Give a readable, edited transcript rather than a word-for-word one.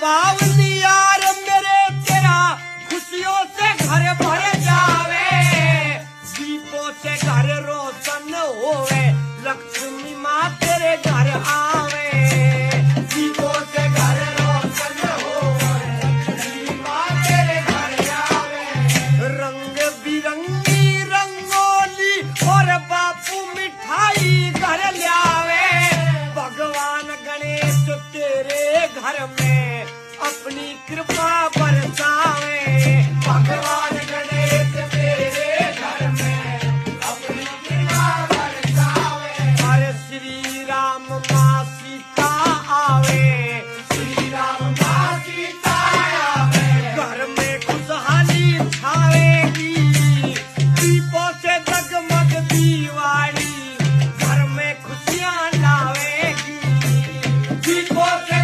दीपावली यार मेरे तेरा खुशियों से घर भर जावे, दीपों से घर रोशन होवे, लक्ष्मी माँ तेरे घर आवे, दीपों से घर रोशन होवे, लक्ष्मी माँ तेरे घर आवे। रंग बिरंगी रंगोली और बापू मिठाई घर लावे, भगवान गणेश तेरे घर में अपनी कृपा बरसावे, भगवान गणेश तेरे घर में अपनी कृपा बरसावे। अरे श्री राम माँ सीता आवे, श्री राम माँ सीता आवे, घर में खुशहाली छावेगी, दीपों से जगमग दीवाली घर में खुशियाँ लावेगी, दीपों से